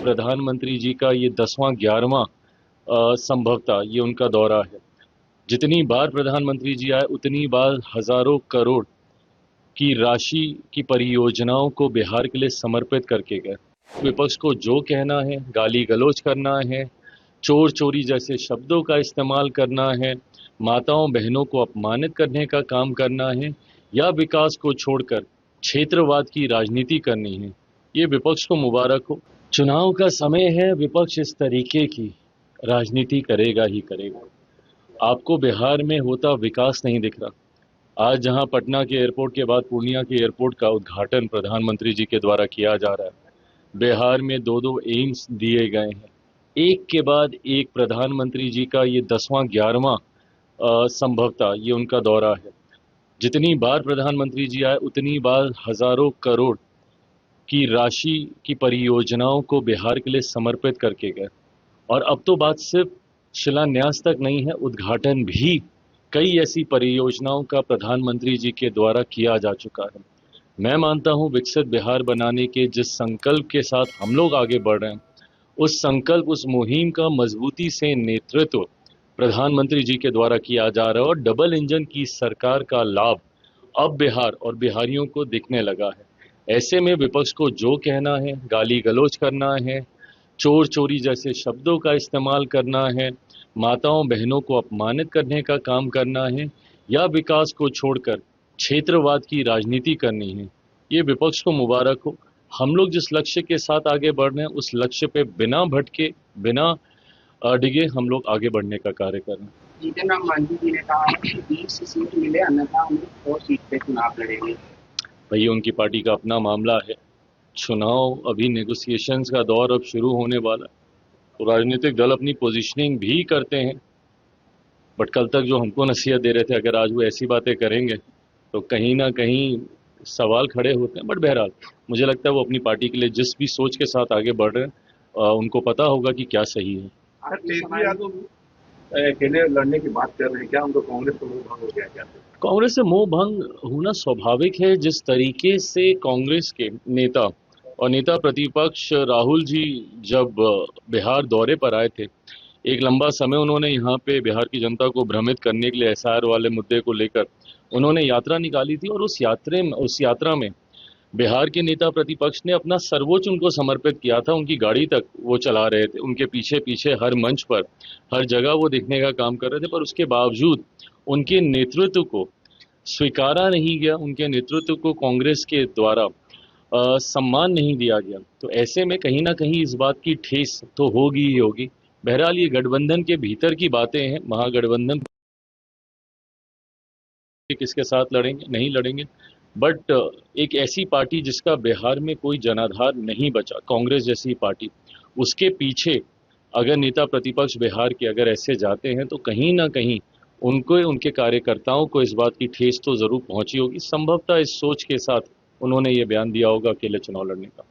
प्रधानमंत्री जी का ये 10वां 11वां संभवतः ये उनका दौरा है। जितनी बार प्रधानमंत्री जी आए उतनी बार हजारों करोड़ की राशि की परियोजनाओं को बिहार के लिए समर्पित करके गए। विपक्ष को जो कहना है, गाली गलौज करना है, चोर चोरी जैसे शब्दों का इस्तेमाल करना है, माताओं बहनों को अपमानित करने का काम करना है या विकास को छोड़कर क्षेत्रवाद की राजनीति करनी है, ये विपक्ष को मुबारक हो। चुनाव का समय है, विपक्ष इस तरीके की राजनीति करेगा ही करेगा। आपको बिहार में होता विकास नहीं दिख रहा। आज जहां पटना के एयरपोर्ट के बाद पूर्णिया के एयरपोर्ट का उद्घाटन प्रधानमंत्री जी के द्वारा किया जा रहा है। बिहार में 2 एम्स दिए गए हैं। एक के बाद एक प्रधानमंत्री जी का ये 10वां 11वां संभवतः ये उनका दौरा है। जितनी बार प्रधानमंत्री जी आए उतनी बार हजारों करोड़ की राशि की परियोजनाओं को बिहार के लिए समर्पित करके गए। और अब तो बात सिर्फ शिलान्यास तक नहीं है, उद्घाटन भी कई ऐसी परियोजनाओं का प्रधानमंत्री जी के द्वारा किया जा चुका है। मैं मानता हूं विकसित बिहार बनाने के जिस संकल्प के साथ हम लोग आगे बढ़ रहे हैं, उस संकल्प, उस मुहिम का मजबूती से नेतृत्व प्रधानमंत्री जी के द्वारा किया जा रहा है और डबल इंजन की सरकार का लाभ अब बिहार और बिहारियों को दिखने लगा है। ऐसे में विपक्ष को जो कहना है, गाली गलौज करना है, चोर चोरी जैसे शब्दों का इस्तेमाल करना है, माताओं बहनों को अपमानित करने का काम करना है या विकास को छोड़कर क्षेत्रवाद की राजनीति करनी है, ये विपक्ष को मुबारक हो। हम लोग जिस लक्ष्य के साथ आगे बढ़ रहे हैं उस लक्ष्य पे बिना भटके, बिना डिगे हम लोग आगे बढ़ने का कार्य कर रहे हैं। जीतन राम मांझी जी ने कहा कि 20 सीट मिले अन्यथा हम 4 सीट पे चुनाव लड़ेंगे। भैया उनकी पार्टी का अपना मामला है। चुनाव अभी नेगोशिएशंस का दौर अब शुरू होने वाला है, तो राजनीतिक दल अपनी पोजीशनिंग भी करते हैं। बट कल तक जो हमको नसीहत दे रहे थे, अगर आज वो ऐसी बातें करेंगे तो कहीं ना कहीं सवाल खड़े होते हैं। बट बहरहाल मुझे लगता है वो अपनी पार्टी के लिए जिस भी सोच के साथ आगे बढ़ रहे हैं उनको पता होगा कि क्या सही है। तेजस्वी यादव अकेले लड़ने की बात कर रहे हैं, क्या उनको कांग्रेस से मोह भंग हो गया क्या? कांग्रेस से मोह भंग होना स्वाभाविक है। जिस तरीके से कांग्रेस के नेता और नेता प्रतिपक्ष राहुल जी जब बिहार दौरे पर आए थे, एक लंबा समय उन्होंने यहाँ पे बिहार की जनता को भ्रमित करने के लिए एसआईआर वाले मुद्दे को लेकर उन्होंने यात्रा निकाली थी और उस यात्रा में बिहार के नेता प्रतिपक्ष ने अपना सर्वोच्च उनको समर्पित किया था। उनकी गाड़ी तक वो चला रहे थे, उनके पीछे पीछे हर मंच पर, हर जगह वो दिखने का काम कर रहे थे। पर उसके बावजूद उनके नेतृत्व को स्वीकारा नहीं गया, उनके नेतृत्व को कांग्रेस के द्वारा सम्मान नहीं दिया गया। तो ऐसे में कहीं ना कहीं इस बात की ठेस तो होगी ही होगी। बहरहाल ये गठबंधन के भीतर की बातें हैं। महागठबंधन किसके साथ लड़ेंगे, नहीं लड़ेंगे, बट एक ऐसी पार्टी जिसका बिहार में कोई जनाधार नहीं बचा, कांग्रेस जैसी पार्टी, उसके पीछे अगर नेता प्रतिपक्ष बिहार के अगर ऐसे जाते हैं तो कहीं ना कहीं उनको, उनके कार्यकर्ताओं को इस बात की ठेस तो जरूर पहुंची होगी। संभवतः इस सोच के साथ उन्होंने ये बयान दिया होगा अकेले चुनाव लड़ने का।